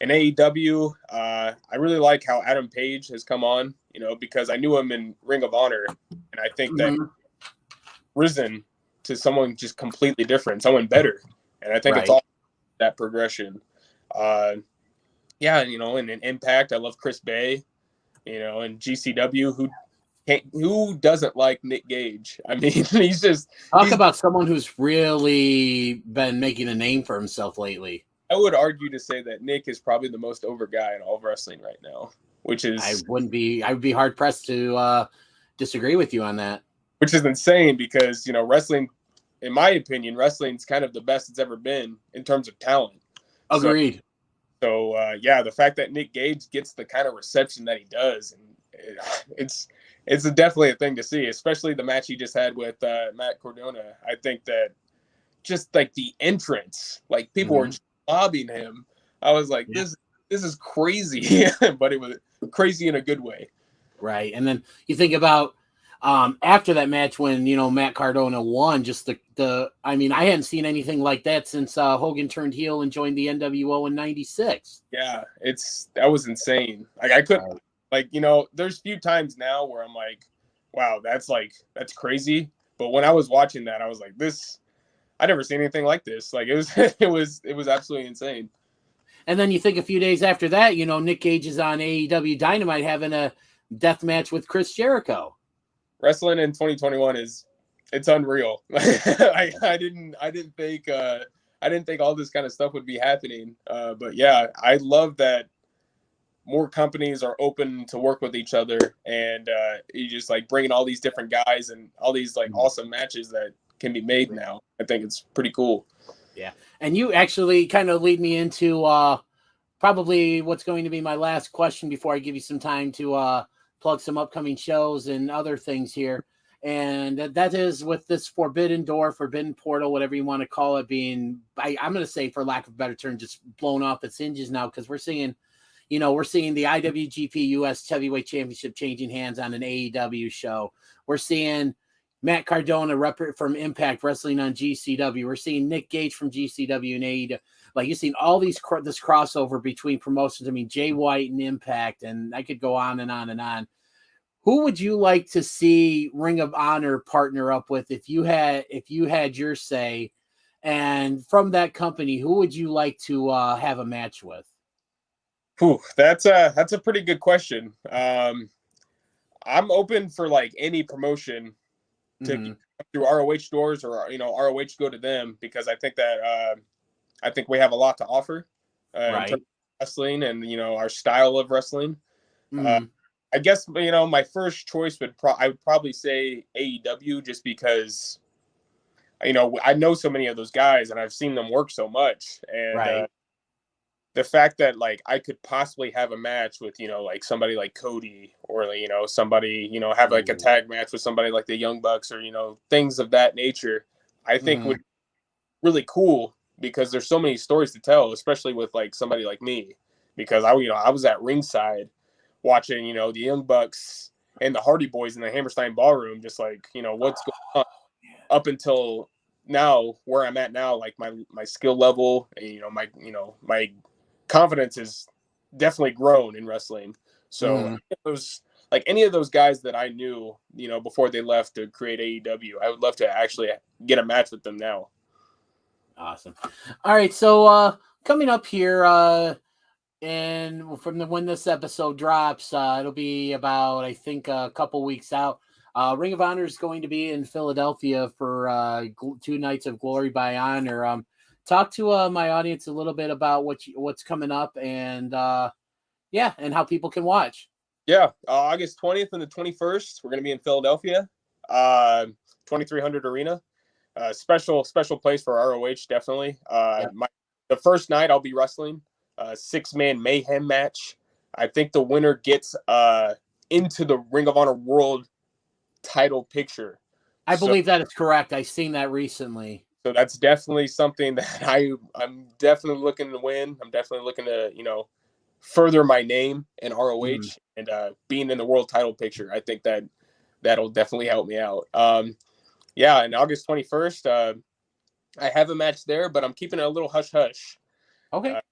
In AEW, I really like how Adam Page has come on, you know, because I knew him in Ring of Honor, and I think that risen to someone just completely different, someone better, and I think it's all that progression. Yeah, you know, and in Impact, I love Chris Bay, you know, and GCW, who doesn't like Nick Gage? I mean, he's about someone who's really been making a name for himself lately. I would argue to say that Nick is probably the most over guy in all of wrestling right now, which is I would be hard pressed to disagree with you on that. Which is insane, because, you know, wrestling, in my opinion, wrestling's kind of the best it's ever been in terms of talent. Agreed. So yeah, the fact that Nick Gage gets the kind of reception that he does, and it's definitely a thing to see, especially the match he just had with Matt Cardona. I think that just like the entrance, like people were just mobbing him. I was like, this is crazy, but it was crazy in a good way. Right. And then you think about after that match, when, you know, Matt Cardona won, just I mean, I hadn't seen anything like that since Hogan turned heel and joined the NWO in '96. Yeah, that was insane. Like, I couldn't, like, you know, there's few times now where I'm like, wow, that's crazy. But when I was watching that, I was like, I never seen anything like this. Like, it was absolutely insane. And then you think a few days after that, you know, Nick Gage is on AEW Dynamite having a death match with Chris Jericho. Wrestling in 2021 it's unreal. I didn't think all this kind of stuff would be happening. But yeah, I love that more companies are open to work with each other, and you just like bringing all these different guys and all these like awesome matches that can be made now. I think it's pretty cool. Yeah. And you actually kind of lead me into probably what's going to be my last question before I give you some time to plug some upcoming shows and other things here. And that is with this forbidden door, forbidden portal, whatever you want to call it, being, I'm going to say, for lack of a better term, just blown off its hinges now, because we're seeing the IWGP US Heavyweight Championship changing hands on an AEW show. We're seeing Matt Cardona from Impact Wrestling on GCW. We're seeing Nick Gage from GCW and AEW. Like, you've seen all this crossover between promotions. I mean, Jay White and Impact, and I could go on and on and on. Who would you like to see Ring of Honor partner up with if you had your say? And from that company, who would you like to have a match with? Whew, that's a pretty good question. I'm open for like any promotion to through ROH doors, or ROH go to them, because I think that I think we have a lot to offer in terms of wrestling and our style of wrestling. I guess my first choice I would probably say AEW, just because I know so many of those guys and I've seen them work so much, and the fact that like I could possibly have a match with like somebody like Cody, or somebody have like a tag match with somebody like the Young Bucks, or things of that nature, I think would be really cool, because there's so many stories to tell, especially with like somebody like me, because I was at ringside watching the Young Bucks and the Hardy Boys in the Hammerstein Ballroom, just like what's going on up until now, where I'm at now, like my skill level and my confidence is definitely grown in wrestling. So any of those guys that I knew before they left to create AEW, I would love to actually get a match with them now. Awesome. All right, so coming up here, and from when this episode drops, it'll be about, I think, a couple weeks out. Ring of Honor is going to be in Philadelphia for 2 nights of Glory by Honor. Talk to my audience a little bit about what's coming up, and and how people can watch. Yeah, August 20th and the 21st, we're going to be in Philadelphia, 2300 Arena. Special place for ROH, definitely. The first night I'll be wrestling 6-man mayhem match. I think the winner gets into the Ring of Honor World title picture. I believe that is correct. I've seen that recently. So that's definitely something that I'm definitely looking to win. I'm definitely looking to further my name in ROH and being in the world title picture. I think that'll definitely help me out. And August 21st, I have a match there, but I'm keeping it a little hush hush. Okay. You're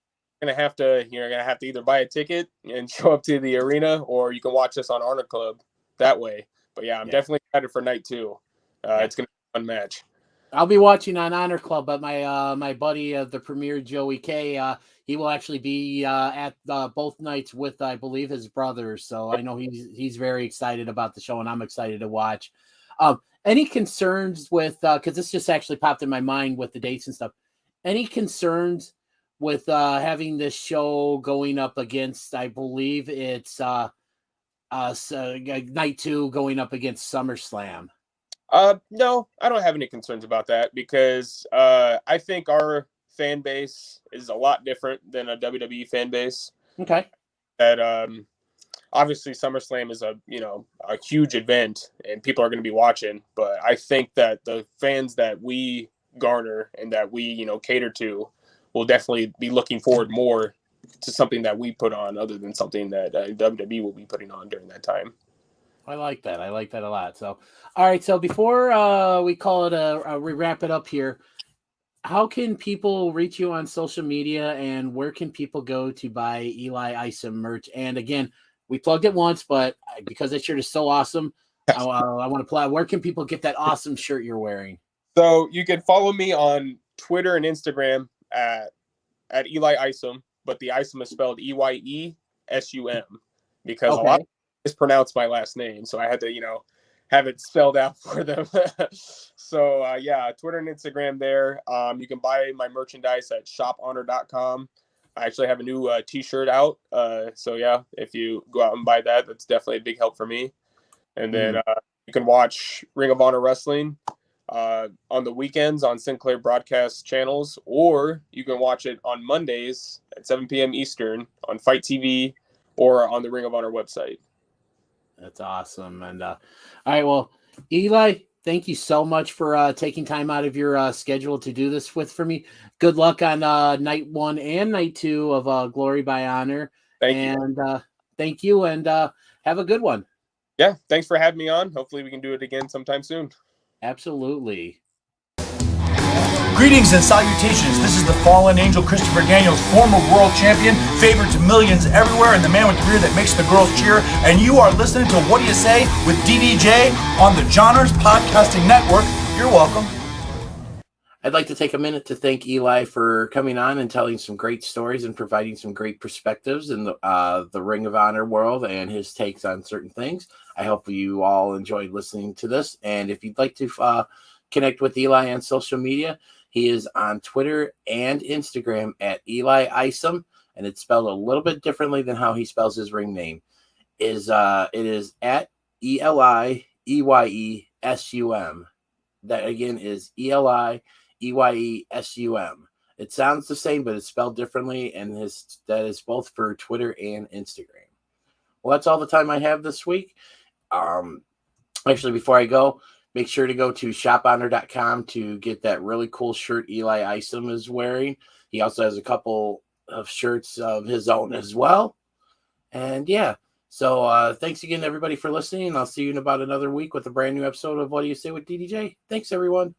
gonna have to either buy a ticket and show up to the arena, or you can watch us on Honor Club that way. But I'm definitely excited for night 2. It's gonna be a fun match. I'll be watching on Honor Club, but my buddy the Premier Joey K, he will actually be at both nights with, I believe, his brother. So I know he's very excited about the show, and I'm excited to watch. Any concerns with, because this just actually popped in my mind with the dates and stuff, any concerns with having this show going up against, I believe it's night 2 going up against SummerSlam? No, I don't have any concerns about that, because I think our fan base is a lot different than a WWE fan base. Okay. That obviously SummerSlam is a huge event and people are going to be watching, but I think that the fans that we garner and that we cater to will definitely be looking forward more to something that we put on, other than something that WWE will be putting on during that time. I like that. I like that a lot. So, all right. So before we call it we wrap it up here, how can people reach you on social media, and where can people go to buy Eli Isom merch? And again, we plugged it once, but because that shirt is so awesome, I want to plug. Where can people get that awesome shirt you're wearing? So you can follow me on Twitter and Instagram at Eli Isom, but the Isom is spelled EYESUM, because a lot of mispronounce my last name, so I had to, have it spelled out for them. So yeah, Twitter and Instagram there. You can buy my merchandise at shophonor.com. I actually have a new t-shirt out. So yeah, if you go out and buy that, that's definitely a big help for me. And then you can watch Ring of Honor Wrestling on the weekends on Sinclair broadcast channels, or you can watch it on Mondays at 7 p.m. Eastern on Fight TV or on the Ring of Honor website. That's awesome. And all right, well, Eli, thank you so much for taking time out of your schedule to do this for me. Good luck on night 1 and night 2 of Glory by Honor. Thank you. Thank you, and have a good one. Yeah, thanks for having me on. Hopefully we can do it again sometime soon. Absolutely. Greetings and salutations. This is the fallen angel Christopher Daniels, former world champion, favorite to millions everywhere, and the man with the beard that makes the girls cheer. And you are listening to What Do You Say with DDJ on the Johners Podcasting Network. You're welcome. I'd like to take a minute to thank Eli for coming on and telling some great stories and providing some great perspectives in the Ring of Honor world and his takes on certain things. I hope you all enjoyed listening to this. And if you'd like to connect with Eli on social media, he is on Twitter and Instagram at Eli Isom, and it's spelled a little bit differently than how he spells his ring name. It is at ELIEYESUM. That again is ELIEYESUM. It sounds the same, but it's spelled differently, and that is both for Twitter and Instagram. Well, that's all the time I have this week. Actually, before I go, make sure to go to shophonor.com to get that really cool shirt Eli Isom is wearing. He also has a couple of shirts of his own as well. And yeah, so thanks again, everybody, for listening. I'll see you in about another week with a brand new episode of What Do You Say with DDJ. Thanks, everyone.